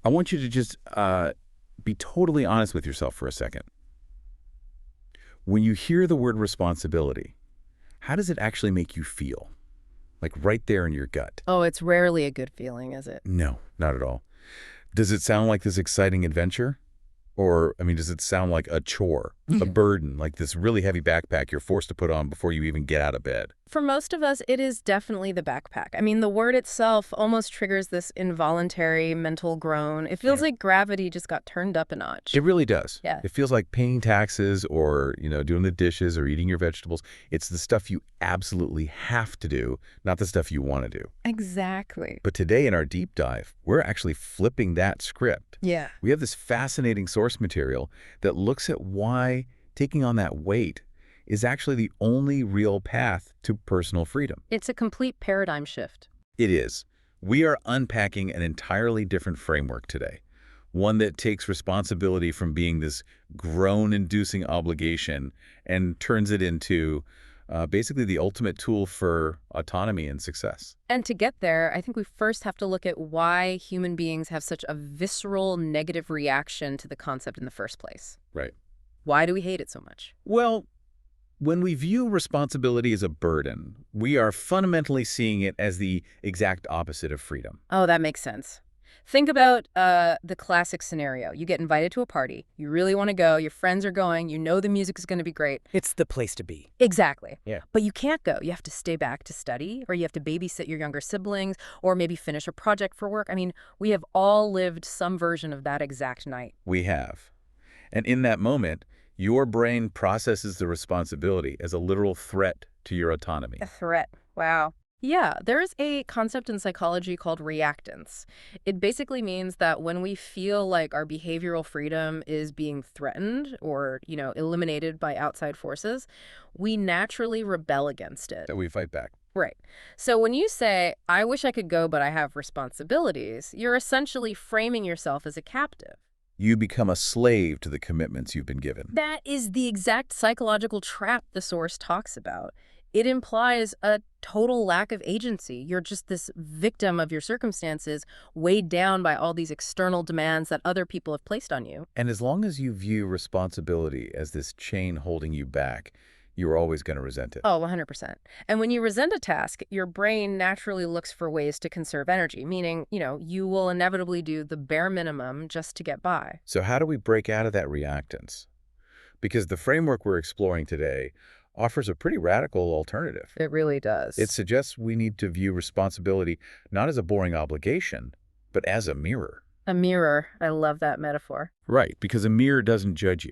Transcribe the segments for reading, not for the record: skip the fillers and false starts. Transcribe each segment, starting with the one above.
I want you to just be totally honest with yourself for a second. When you hear the word responsibility, how does it actually make you feel? Like right there in your gut? Oh, it's rarely a good feeling, is it? No, not at all. Does it sound like this exciting adventure? Or, I mean, does it sound like a chore, a burden, like this really heavy backpack you're forced to put on before you even get out of bed? For most of us, it is definitely the backpack. I mean, the word itself almost triggers this involuntary mental groan. It feels like gravity just got turned up a notch. It really does. Yeah. It feels like paying taxes or, doing the dishes or eating your vegetables. It's the stuff you absolutely have to do, not the stuff you want to do. Exactly. But today in our deep dive, we're actually flipping that script. Yeah. We have this fascinating source material that looks at why taking on that weight is actually the only real path to personal freedom. It's a complete paradigm shift. It is. We are unpacking an entirely different framework today, one that takes responsibility from being this groan-inducing obligation and turns it into basically the ultimate tool for autonomy and success. And to get there, I think we first have to look at why human beings have such a visceral negative reaction to the concept in the first place. Right. Why do we hate it so much? Well, when we view responsibility as a burden, we are fundamentally seeing it as the exact opposite of freedom. Oh, that makes sense. Think about the classic scenario. You get invited to a party. You really want to go. Your friends are going. You know the music is going to be great. It's the place to be. Exactly. Yeah. But you can't go. You have to stay back to study, or you have to babysit your younger siblings, or maybe finish a project for work. I mean, we have all lived some version of that exact night. We have. And in that moment, your brain processes the responsibility as a literal threat to your autonomy. A threat. Wow. Yeah, there's a concept in psychology called reactance. It basically means that when we feel like our behavioral freedom is being threatened or, eliminated by outside forces, we naturally rebel against it. That we fight back. Right. So when you say, I wish I could go, but I have responsibilities, you're essentially framing yourself as a captive. You become a slave to the commitments you've been given. That is the exact psychological trap the source talks about. It implies a total lack of agency. You're just this victim of your circumstances, weighed down by all these external demands that other people have placed on you. And as long as you view responsibility as this chain holding you back, you're always going to resent it. Oh, 100%. And when you resent a task, your brain naturally looks for ways to conserve energy, meaning, you will inevitably do the bare minimum just to get by. So how do we break out of that reactance? Because the framework we're exploring today offers a pretty radical alternative. It really does. It suggests we need to view responsibility not as a boring obligation, but as a mirror. A mirror. I love that metaphor. Right, because a mirror doesn't judge you.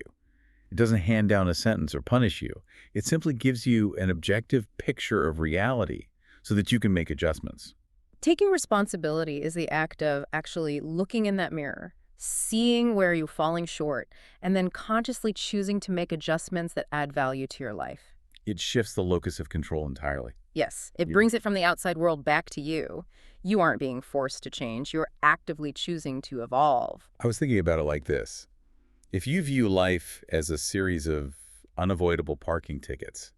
It doesn't hand down a sentence or punish you. It simply gives you an objective picture of reality so that you can make adjustments. Taking responsibility is the act of actually looking in that mirror, seeing where you're falling short, and then consciously choosing to make adjustments that add value to your life. It shifts the locus of control entirely. Yes, it brings it from the outside world back to you. You aren't being forced to change. You're actively choosing to evolve. I was thinking about it like this. If you view life as a series of unavoidable parking tickets,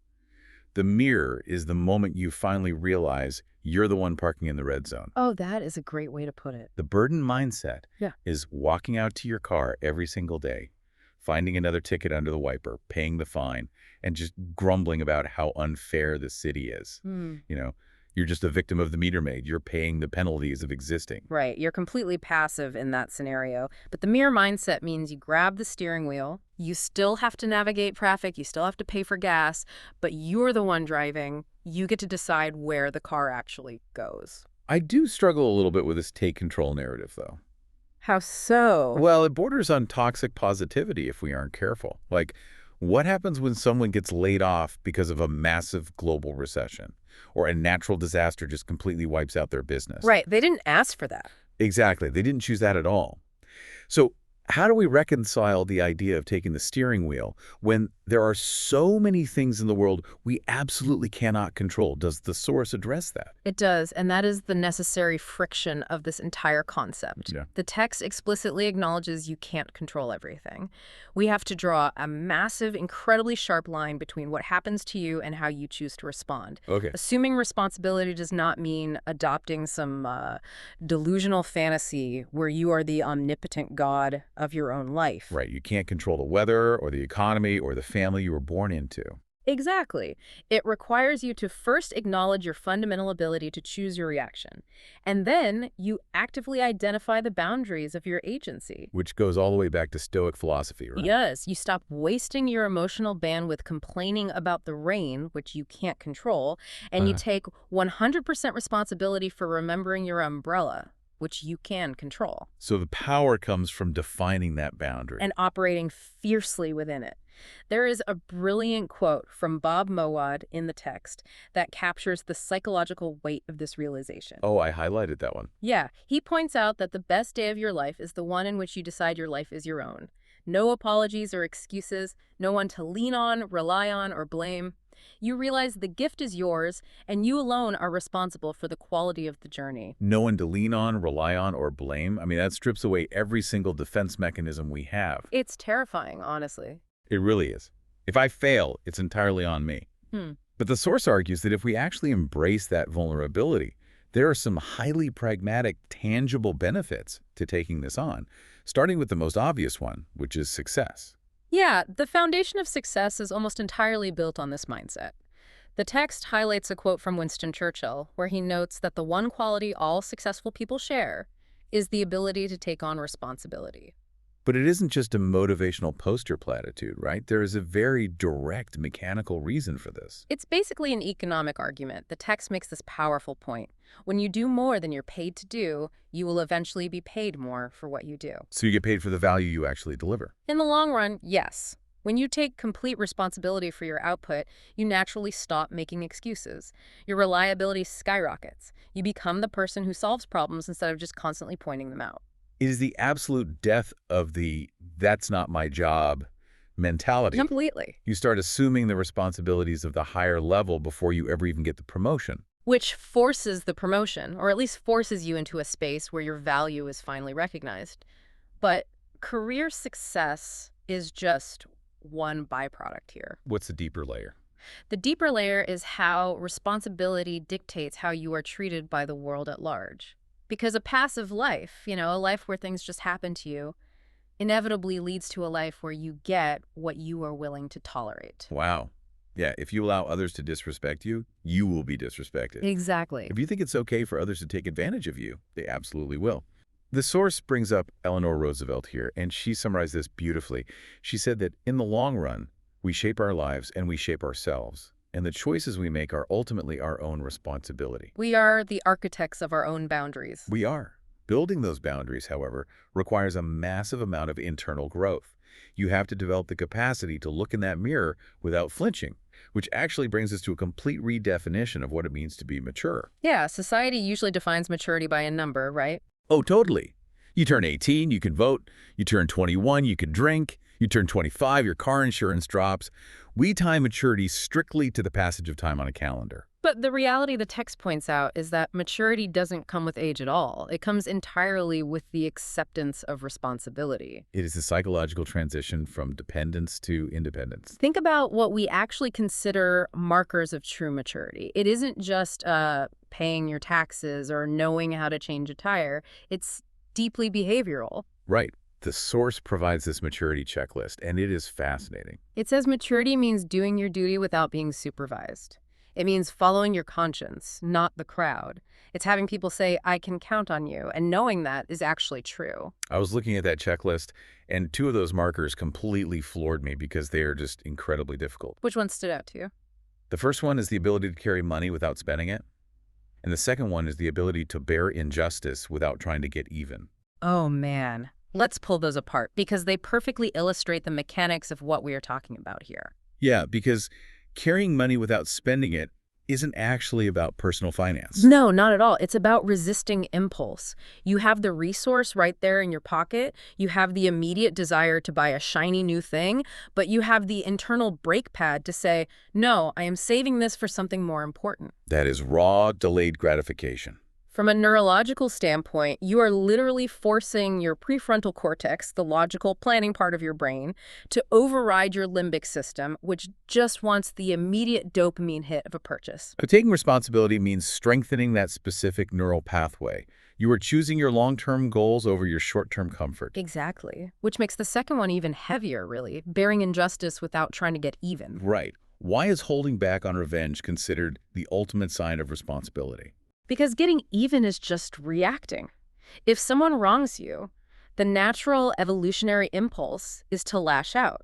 the mirror is the moment you finally realize you're the one parking in the red zone. Oh, that is a great way to put it. The burden mindset Yeah. is walking out to your car every single day, finding another ticket under the wiper, paying the fine, and just grumbling about how unfair the city is. You're just a victim of the meter maid. You're paying the penalties of existing. Right. You're completely passive in that scenario. But the mirror mindset means you grab the steering wheel. You still have to navigate traffic. You still have to pay for gas. But you're the one driving. You get to decide where the car actually goes. I do struggle a little bit with this take control narrative, though. How so? Well, it borders on toxic positivity if we aren't careful. Like, what happens when someone gets laid off because of a massive global recession? Or a natural disaster just completely wipes out their business? Right. They didn't ask for that. Exactly. They didn't choose that at all. So How do we reconcile the idea of taking the steering wheel when there are so many things in the world we absolutely cannot control? Does the source address that? It does, and that is the necessary friction of this entire concept. Yeah. The text explicitly acknowledges you can't control everything. We have to draw a massive, incredibly sharp line between what happens to you and how you choose to respond. Okay. Assuming responsibility does not mean adopting some delusional fantasy where you are the omnipotent god of your own life. Right. You can't control the weather or the economy or the family you were born into. Exactly. It requires you to first acknowledge your fundamental ability to choose your reaction. And then you actively identify the boundaries of your agency. Which goes all the way back to Stoic philosophy, right? Yes, you stop wasting your emotional bandwidth complaining about the rain, which you can't control, and you take 100% responsibility for remembering your umbrella, which you can control, So the power comes from defining that boundary. and operating fiercely within it. There is a brilliant quote from Bob Mowad in the text that captures the psychological weight of this realization. Oh, I highlighted that one. Yeah, he points out that the best day of your life is the one in which you decide your life is your own. No apologies or excuses, no one to lean on, rely on, or blame. You realize the gift is yours, and you alone are responsible for the quality of the journey. No one to lean on, rely on, or blame. I mean, that strips away every single defense mechanism we have. It's terrifying, honestly. It really is. If I fail, it's entirely on me. But the source argues that if we actually embrace that vulnerability, there are some highly pragmatic, tangible benefits to taking this on, starting with the most obvious one, which is success. Yeah, the foundation of success is almost entirely built on this mindset. The text highlights a quote from Winston Churchill, where he notes that the one quality all successful people share is the ability to take on responsibility. But it isn't just a motivational poster platitude, right? There is a very direct mechanical reason for this. It's basically an economic argument. The text makes this powerful point. When you do more than you're paid to do, you will eventually be paid more for what you do. So you get paid for the value you actually deliver. In the long run, yes. When you take complete responsibility for your output, you naturally stop making excuses. Your reliability skyrockets. You become the person who solves problems instead of just constantly pointing them out. It is the absolute death of the "that's not my job" mentality. Completely. You start assuming the responsibilities of the higher level before you ever even get the promotion. Which forces the promotion, or at least forces you into a space where your value is finally recognized. But career success is just one byproduct here. What's the deeper layer? The deeper layer is how responsibility dictates how you are treated by the world at large. Because a passive life, a life where things just happen to you, inevitably leads to a life where you get what you are willing to tolerate. Wow. Yeah, if you allow others to disrespect you, you will be disrespected. Exactly. If you think it's okay for others to take advantage of you, they absolutely will. The source brings up Eleanor Roosevelt here, and she summarized this beautifully. She said that in the long run, we shape our lives and we shape ourselves. And the choices we make are ultimately our own responsibility. We are the architects of our own boundaries. We are. Building those boundaries, however, requires a massive amount of internal growth. You have to develop the capacity to look in that mirror without flinching, which actually brings us to a complete redefinition of what it means to be mature. Yeah, society usually defines maturity by a number, right? Oh, totally. You turn 18, you can vote. You turn 21, you can drink. You turn 25, your car insurance drops. We tie maturity strictly to the passage of time on a calendar. But the reality the text points out is that maturity doesn't come with age at all. It comes entirely with the acceptance of responsibility. It is a psychological transition from dependence to independence. Think about what we actually consider markers of true maturity. It isn't just paying your taxes or knowing how to change a tire. It's deeply behavioral. Right. The source provides this maturity checklist, and it is fascinating. It says maturity means doing your duty without being supervised. It means following your conscience, not the crowd. It's having people say, I can count on you, and knowing that is actually true. I was looking at that checklist, and two of those markers completely floored me because they are just incredibly difficult. Which one stood out to you? The first one is the ability to carry money without spending it. And the second one is the ability to bear injustice without trying to get even. Oh, man. Let's pull those apart because they perfectly illustrate the mechanics of what we are talking about here. Yeah, because carrying money without spending it isn't actually about personal finance. No, not at all. It's about resisting impulse. You have the resource right there in your pocket. You have the immediate desire to buy a shiny new thing, but you have the internal brake pad to say, no, I am saving this for something more important. That is raw, delayed gratification. From a neurological standpoint, you are literally forcing your prefrontal cortex, the logical planning part of your brain, to override your limbic system, which just wants the immediate dopamine hit of a purchase. So taking responsibility means strengthening that specific neural pathway. You are choosing your long-term goals over your short-term comfort. Exactly. Which makes the second one even heavier, really, bearing injustice without trying to get even. Right. Why is holding back on revenge considered the ultimate sign of responsibility? Because getting even is just reacting. If someone wrongs you, the natural evolutionary impulse is to lash out.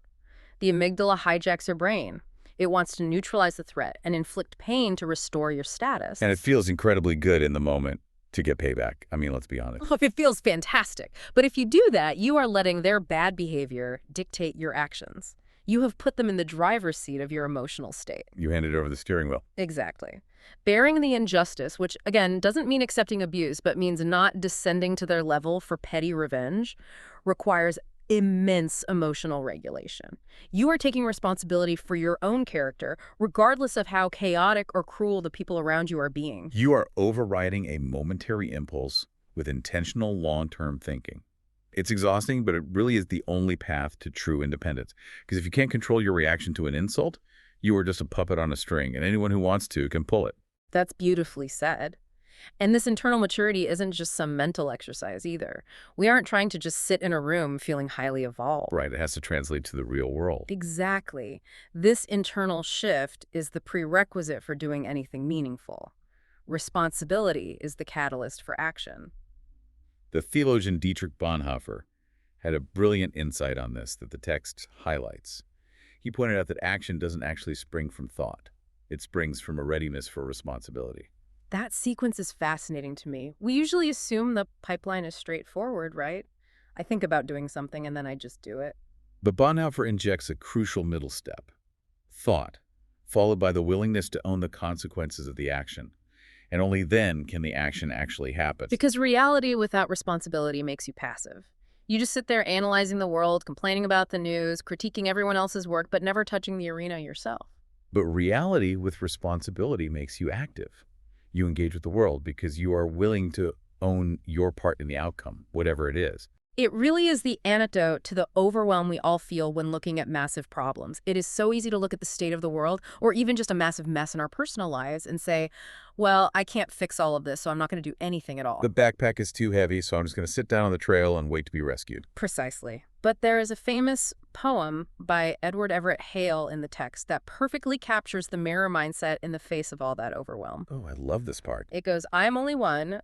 The amygdala hijacks your brain. It wants to neutralize the threat and inflict pain to restore your status. And it feels incredibly good in the moment to get payback. I mean, let's be honest. Oh, it feels fantastic. But if you do that, you are letting their bad behavior dictate your actions. You have put them in the driver's seat of your emotional state. You handed over the steering wheel. Exactly. Bearing the injustice, which, again, doesn't mean accepting abuse, but means not descending to their level for petty revenge, requires immense emotional regulation. You are taking responsibility for your own character, regardless of how chaotic or cruel the people around you are being. You are overriding a momentary impulse with intentional long-term thinking. It's exhausting, but it really is the only path to true independence. Because if you can't control your reaction to an insult, you are just a puppet on a string, and anyone who wants to can pull it. That's beautifully said. And this internal maturity isn't just some mental exercise either. We aren't trying to just sit in a room feeling highly evolved. Right, it has to translate to the real world. Exactly. This internal shift is the prerequisite for doing anything meaningful. Responsibility is the catalyst for action. The theologian Dietrich Bonhoeffer had a brilliant insight on this that the text highlights. He pointed out that action doesn't actually spring from thought. It springs from a readiness for responsibility. That sequence is fascinating to me. We usually assume the pipeline is straightforward, right? I think about doing something and then I just do it. But Bonhoeffer injects a crucial middle step. Thought, followed by the willingness to own the consequences of the action. And only then can the action actually happen. Because reality without responsibility makes you passive. You just sit there analyzing the world, complaining about the news, critiquing everyone else's work, but never touching the arena yourself. But reality with responsibility makes you active. You engage with the world because you are willing to own your part in the outcome, whatever it is. It really is the antidote to the overwhelm we all feel when looking at massive problems. It is so easy to look at the state of the world, or even just a massive mess in our personal lives, and say, well, I can't fix all of this, so I'm not going to do anything at all. The backpack is too heavy, so I'm just going to sit down on the trail and wait to be rescued. Precisely. But there is a famous poem by Edward Everett Hale in the text that perfectly captures the mirror mindset in the face of all that overwhelm. Oh, I love this part. It goes, I am only one,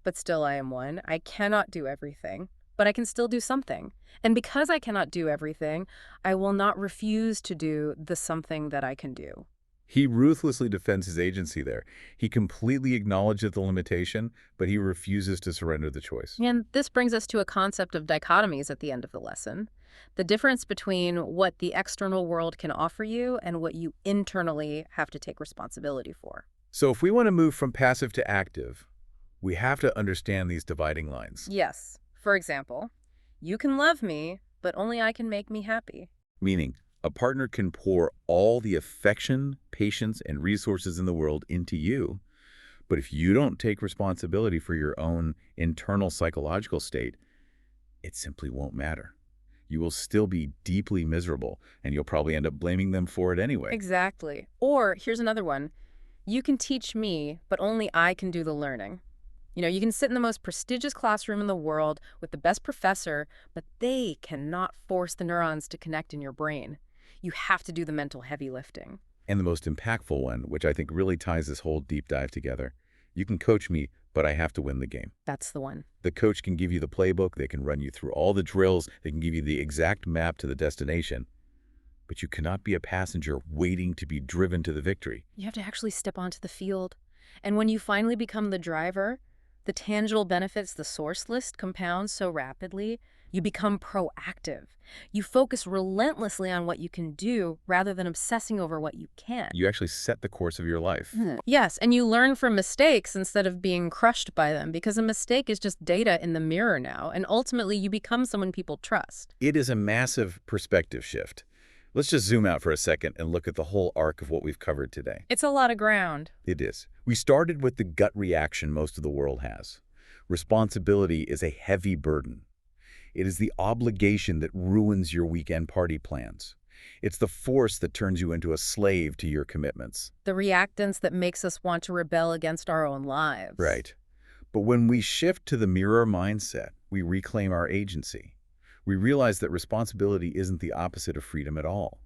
but still I am one. I cannot do everything, but I can still do something. And because I cannot do everything, I will not refuse to do the something that I can do. He ruthlessly defends his agency there. He completely acknowledges the limitation, but he refuses to surrender the choice. And this brings us to a concept of dichotomies at the end of the lesson. The difference between what the external world can offer you and what you internally have to take responsibility for. So if we want to move from passive to active, we have to understand these dividing lines. Yes. For example, you can love me, but only I can make me happy. Meaning, a partner can pour all the affection, patience, and resources in the world into you, but if you don't take responsibility for your own internal psychological state, it simply won't matter. You will still be deeply miserable, and you'll probably end up blaming them for it anyway. Exactly. Or here's another one. You can teach me, but only I can do the learning. You know, you can sit in the most prestigious classroom in the world with the best professor, but they cannot force the neurons to connect in your brain. You have to do the mental heavy lifting. And the most impactful one, which I think really ties this whole deep dive together, you can coach me, but I have to win the game. That's the one. The coach can give you the playbook, they can run you through all the drills, they can give you the exact map to the destination, but you cannot be a passenger waiting to be driven to the victory. You have to actually step onto the field. And when you finally become the driver, The tangible benefits, the source list compounds so rapidly. You become proactive. You focus relentlessly on what you can do rather than obsessing over what you can't. You actually set the course of your life. Yes, and you learn from mistakes instead of being crushed by them, because a mistake is just data in the mirror now, and ultimately you become someone people trust. It is a massive perspective shift. Let's just zoom out for a second and look at the whole arc of what we've covered today. It's a lot of ground. It is. We started with the gut reaction most of the world has. Responsibility is a heavy burden. It is the obligation that ruins your weekend party plans. It's the force that turns you into a slave to your commitments. The reactance that makes us want to rebel against our own lives. Right. But when we shift to the mirror mindset, we reclaim our agency. We realize that responsibility isn't the opposite of freedom at all.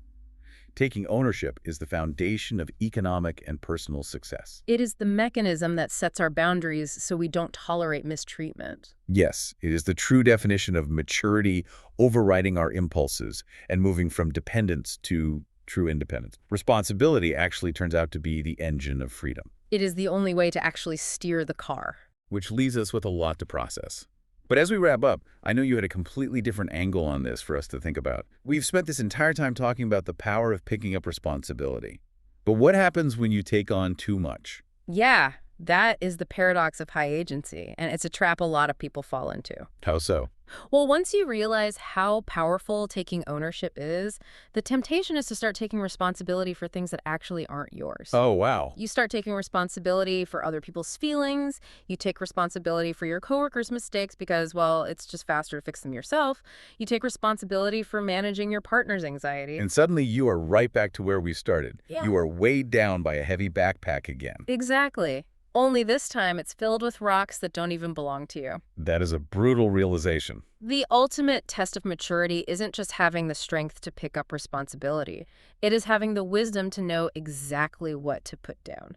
Taking ownership is the foundation of economic and personal success. It is the mechanism that sets our boundaries so we don't tolerate mistreatment. Yes, it is the true definition of maturity overriding our impulses and moving from dependence to true independence. Responsibility actually turns out to be the engine of freedom. It is the only way to actually steer the car. Which leaves us with a lot to process. But as we wrap up, I know you had a completely different angle on this for us to think about. We've spent this entire time talking about the power of picking up responsibility. But what happens when you take on too much? Yeah, that is the paradox of high agency, and it's a trap a lot of people fall into. How so? Well, once you realize how powerful taking ownership is, the temptation is to start taking responsibility for things that actually aren't yours. Oh, wow. You start taking responsibility for other people's feelings. You take responsibility for your coworkers' mistakes because, well, it's just faster to fix them yourself. You take responsibility for managing your partner's anxiety. And suddenly you are right back to where we started. Yeah. You are weighed down by a heavy backpack again. Exactly. Only this time it's filled with rocks that don't even belong to you. That is a brutal realization. The ultimate test of maturity isn't just having the strength to pick up responsibility. It is having the wisdom to know exactly what to put down.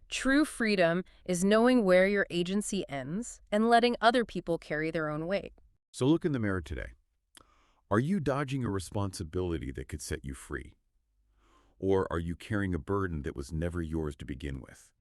True freedom is knowing where your agency ends and letting other people carry their own weight. So look in the mirror today. Are you dodging a responsibility that could set you free? Or are you carrying a burden that was never yours to begin with?